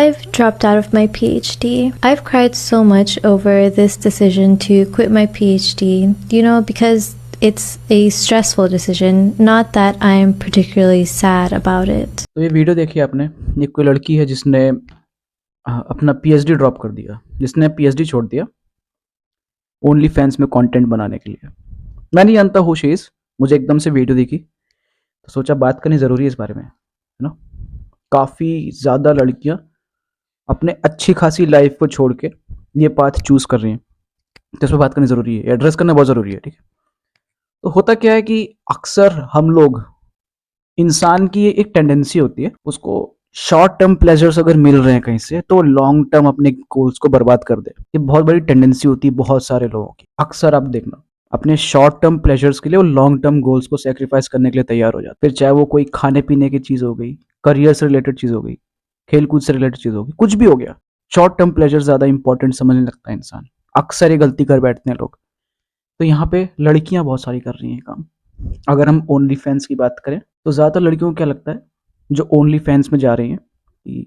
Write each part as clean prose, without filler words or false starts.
I've dropped out of my PhD. I've cried so much over this decision to quit my PhD, because it's a stressful decision, not that I'm particularly sad about it. तो ये video देखिए आपने, ये कोई लड़की है जिसने अपना पीएचडी ड्रॉप कर दिया, जिसने पीएचडी छोड़ दिया ओनली फैंस में कंटेंट बनाने के लिए। मैं नहीं जानता हूँ शी इज़, मुझे एकदम से वीडियो दिखी तो सोचा बात करनी ज़रूरी है इस बारे में, है ना। काफ़ी ज़्यादा लड़कियाँ अपने अच्छी खासी लाइफ को छोड़ के ये पाथ चूज़ कर रही हैं, तो इस पर बात करनी ज़रूरी है, एड्रेस करना बहुत ज़रूरी है, ठीक है। तो होता क्या है कि अक्सर हम लोग, इंसान की एक टेंडेंसी होती है, उसको शॉर्ट टर्म प्लेजर्स अगर मिल रहे हैं कहीं से तो लॉन्ग टर्म अपने गोल्स को बर्बाद कर दे। ये बहुत बड़ी टेंडेंसी होती है बहुत सारे लोगों की। अक्सर आप देखना, अपने शॉर्ट टर्म प्लेजर्स के लिए वो लॉन्ग टर्म गोल्स को सेक्रीफाइस करने के लिए तैयार हो जाते। फिर चाहे वो कोई खाने पीने की चीज़ हो गई, करियर से रिलेटेड चीज़ हो गई, खेल कूद से रिलेटेड चीज़ हो गई, कुछ भी हो गया, शॉर्ट टर्म प्लेजर ज़्यादा इंपॉर्टेंट समझने लगता है इंसान। अक्सर ये गलती कर बैठते हैं लोग। तो यहाँ पे लड़कियां बहुत सारी कर रही हैं काम। अगर हम ओनली फैंस की बात करें तो ज़्यादातर लड़कियों को क्या लगता है, जो ओनली फैंस में जा रही हैं कि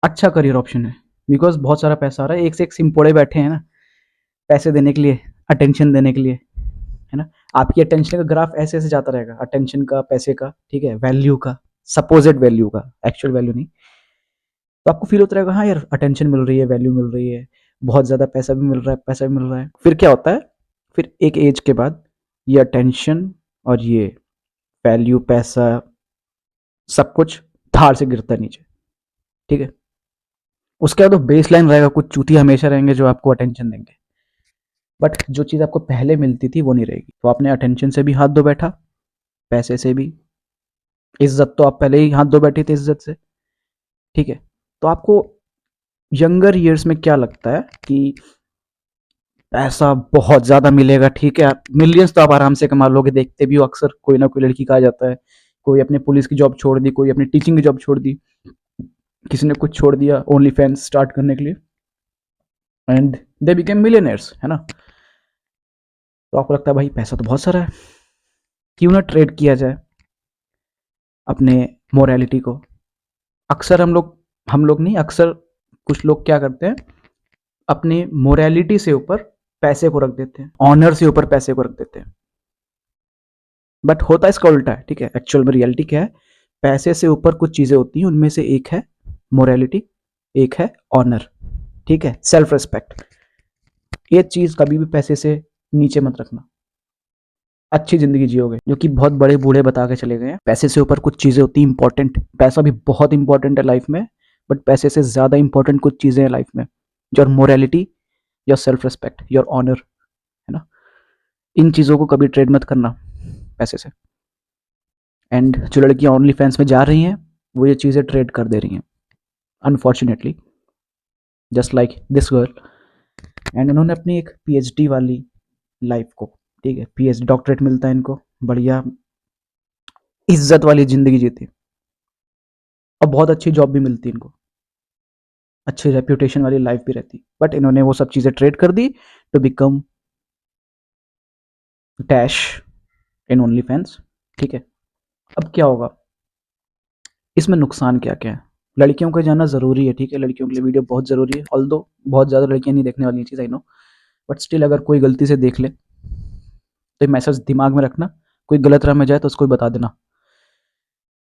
अच्छा करियर ऑप्शन है, बिकॉज बहुत सारा पैसा आ रहा है, एक से एक सिम्पोड़े बैठे हैं ना पैसे देने के लिए, अटेंशन देने के लिए, है ना। आपकी अटेंशन का ग्राफ ऐसे ऐसे जाता रहेगा, अटेंशन का, पैसे का, ठीक है, वैल्यू का, सपोजिड वैल्यू का, एक्चुअल वैल्यू नहीं। तो आपको फील होता रहेगा हाँ यार अटेंशन मिल रही है, वैल्यू मिल रही है, बहुत ज़्यादा पैसा भी मिल रहा है, पैसा भी मिल रहा है। फिर क्या होता है, फिर एक एज के बाद ये अटेंशन और ये वैल्यू, पैसा, सब कुछ धार से गिरता है नीचे, ठीक है। उसके बाद तो बेस लाइन रहेगा, कुछ चूती हमेशा रहेंगे जो आपको अटेंशन देंगे, बट जो चीज़ आपको पहले मिलती थी वो नहीं रहेगी। तो आपने अटेंशन से भी हाथ धो बैठा, पैसे से भी, इज्जत तो आप पहले ही हाथ धो बैठे थे इज्जत से, ठीक है। तो आपको यंगर ईयर्स में क्या लगता है कि पैसा बहुत ज़्यादा मिलेगा, ठीक है, मिलियंस तो आप आराम से कमा लोगे। देखते भी हो अक्सर कोई ना कोई लड़की का आ जाता है, कोई अपने पुलिस की जॉब छोड़ दी, कोई अपनी टीचिंग की जॉब छोड़ दी, किसी ने कुछ छोड़ दिया ओनली फैंस स्टार्ट करने के लिए, एंड दे बिकेम मिलियनर्स, है ना। तो आपको लगता है भाई पैसा तो बहुत सारा है, क्यों ना ट्रेड किया जाए अपने मोरालिटी को। अक्सर हम लोग नहीं, अक्सर कुछ लोग क्या करते हैं, अपने मोरालिटी से ऊपर पैसे को रख देते हैं, ऑनर से ऊपर पैसे को रख देते हैं। बट होता इसका उल्टा है, ठीक है। एक्चुअल में रियलिटी क्या है, पैसे से ऊपर कुछ चीज़ें होती हैं, उनमें से एक है मोरालिटी, एक है ऑनर, ठीक है, सेल्फ रिस्पेक्ट। ये चीज़ कभी भी पैसे से नीचे मत रखना। अच्छी ज़िंदगी जियोगे, जो कि बहुत बड़े बूढ़े बता के चले गए हैं। पैसे से ऊपर कुछ चीज़ें होती हैं इंपॉर्टेंट, पैसा भी बहुत इंपॉर्टेंट है लाइफ में, बट पैसे से ज़्यादा इंपॉर्टेंट कुछ चीज़ें हैं लाइफ में, your morality, your self respect, your honour, है ना। इन चीज़ों को कभी ट्रेड मत करना पैसे से। एंड जो लड़कियां ओनली फैंस में जा रही हैं वो ये चीज़ें ट्रेड कर दे रही हैं, unfortunately, just like this girl. And इन्होंने अपनी एक पीएचडी वाली लाइफ को, ठीक है, पीएचडी डॉक्टरेट मिलता है इनको, बढ़िया इज्जत वाली ज़िंदगी जीती, और बहुत अच्छी जॉब भी मिलती इनको, अच्छी रेप्यूटेशन वाली लाइफ भी रहती, बट इन्होंने वो सब चीज़ें ट्रेड कर दी to become dash in OnlyFans, ठीक है। अब क्या होगा, इसमें नुकसान क्या क्या है। लड़कियों को जानना ज़रूरी है, ठीक है, लड़कियों के लिए वीडियो बहुत ज़रूरी है, ऑल्दो बहुत ज़्यादा लड़कियां नहीं देखने वाली ये चीज़, आई नो, बट स्टिल अगर कोई गलती से देख ले तो मैसेज दिमाग में रखना, कोई गलत राह में जाए तो उसको भी बता देना।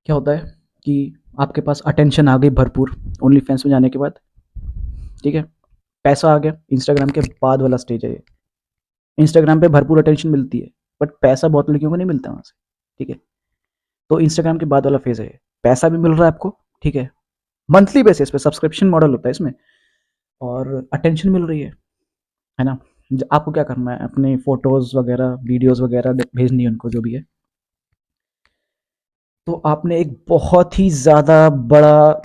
क्या होता है कि आपके पास अटेंशन आ गई भरपूर ओनली फैंस में जाने के बाद, ठीक है, पैसा आ गया, इंस्टाग्राम के बाद वाला स्टेज है ये। इंस्टाग्राम पे भरपूर अटेंशन मिलती है, बट पैसा बहुत लड़कियों को नहीं मिलता वहाँ से, ठीक है। तो इंस्टाग्राम के बाद वाला फेज है ये, पैसा भी मिल रहा है आपको, ठीक है, मंथली बेसिस पे सब्सक्रिप्शन मॉडल होता है इसमें, और अटेंशन मिल रही है ना। आपको क्या करना है, अपने फोटोज़ वगैरह, वीडियोज़ वगैरह भेजनी है उनको, जो भी है। तो आपने एक बहुत ही ज़्यादा बड़ा,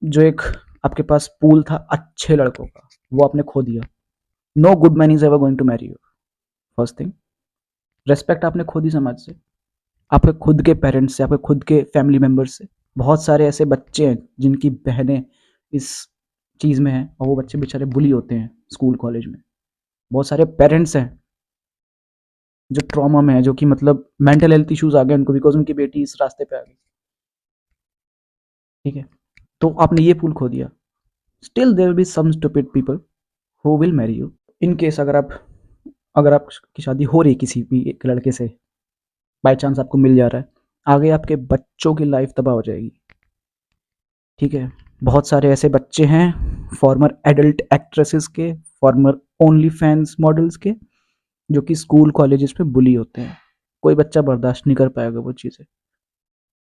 जो एक आपके पास पूल था अच्छे लड़कों का, वो आपने खो दिया। No good man is ever going to marry you, first thing. Respect आपने खो दी समाज से, आपके खुद के पेरेंट्स से, आपके खुद के फैमिली मेम्बर्स से। बहुत सारे ऐसे बच्चे हैं जिनकी बहनें इस चीज़ में हैं, और वो बच्चे बेचारे बुली होते हैं स्कूल कॉलेज में। बहुत सारे पेरेंट्स हैं जो ट्रॉमा में है, जो कि मतलब मेंटल हेल्थ इश्यूज आ गए उनको, बिकॉज उनकी बेटी इस रास्ते पे आ गई, ठीक है। तो आपने ये पूल खो दिया। Still there will be some stupid people who will marry you. In case अगर आपकी शादी हो रही है किसी भी एक लड़के से, बाय चांस आपको मिल जा रहा है, आगे आपके बच्चों की लाइफ तबाह हो जाएगी। ठीक है? बहुत सारे ऐसे बच्चे हैं फॉर्मर एडल्ट एक्ट्रेसेस के, फॉर्मर ओनली फैंस मॉडल्स के, जो कि स्कूल कॉलेजेस में बुली होते हैं। कोई बच्चा बर्दाश्त नहीं कर पाएगा वो चीज़ें।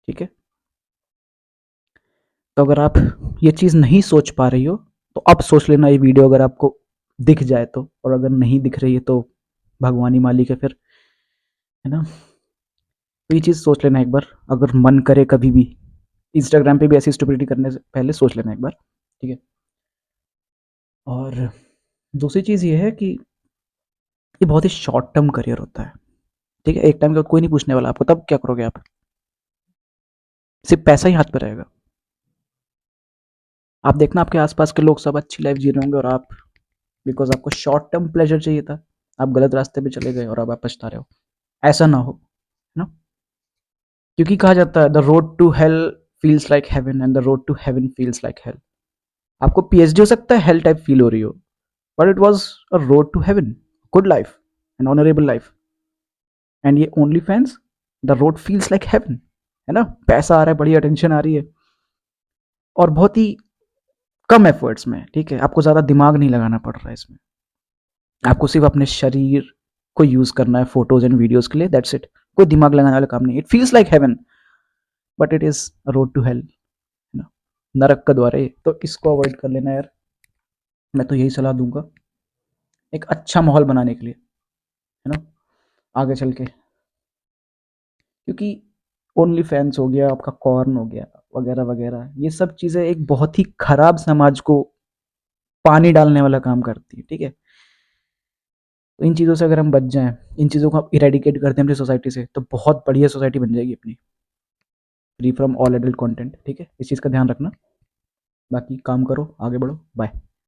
ठीक है? तो अगर आप ये चीज़ नहीं सोच पा रही हो, तो अब सोच लेना ये वीडियो अगर आपको दिख जाए तो, और अगर नहीं दिख रही है तो भगवान ही मालिक है फिर, है ना? तो ये चीज़ सोच लेना एक बार, अगर मन करे कभी भी इंस्टाग्राम पे भी ऐसी स्टुपिडिटी करने से पहले सोच लेना एक बार। ठीक है? और दूसरी चीज़ ये है कि ये बहुत ही शॉर्ट टर्म करियर होता है। ठीक है? एक टाइम के बाद कोई नहीं पूछने वाला आपको, तब क्या करोगे आप? सिर्फ पैसा ही हाथ पे रहेगा। आप देखना आपके आसपास के लोग सब अच्छी लाइफ जी रहे होंगे, और आप, बिकॉज आपको शॉर्ट टर्म प्लेजर चाहिए था, आप गलत रास्ते पे चले गए और अब आप पछता रहे हो। ऐसा ना हो, है ना? क्योंकि कहा जाता है the road to hell feels like heaven and the road to heaven feels like hell. आपको पीएचडी हो सकता है हेल टाइप फील हो रही हो, but it was a road to heaven, good life, an honourable life. And ये OnlyFans, the road feels like heaven, है ना? पैसा आ रहा है, बड़ी अटेंशन आ रही है, और बहुत ही कम एफर्ट्स में। ठीक है? आपको ज़्यादा दिमाग नहीं लगाना पड़ रहा है इसमें। आपको सिर्फ अपने शरीर को यूज करना है फोटोज एंड वीडियोज के लिए, दैट्स इट। कोई दिमाग लगाने वाला काम नहीं। It feels like heaven, but it is road to hell, है ना? नरक का द्वार है ये। तो इसको अवॉइड कर लेना यार, मैं तो यही सलाह दूंगा एक अच्छा माहौल बनाने के लिए, है ना, आगे चल के। क्योंकि ओनली फैंस हो गया, आपका कॉर्न हो गया, वगैरह वगैरह, ये सब चीज़ें एक बहुत ही खराब समाज को पानी डालने वाला काम करती है। ठीक है? तो इन चीज़ों से अगर हम बच जाएं, इन चीज़ों को इरेडिकेट कर दें अपनी सोसाइटी से, तो बहुत बढ़िया सोसाइटी बन जाएगी अपनी, free from all adult content. ठीक है? इस चीज़ का ध्यान रखना। बाकी काम करो, आगे बढ़ो, बाय।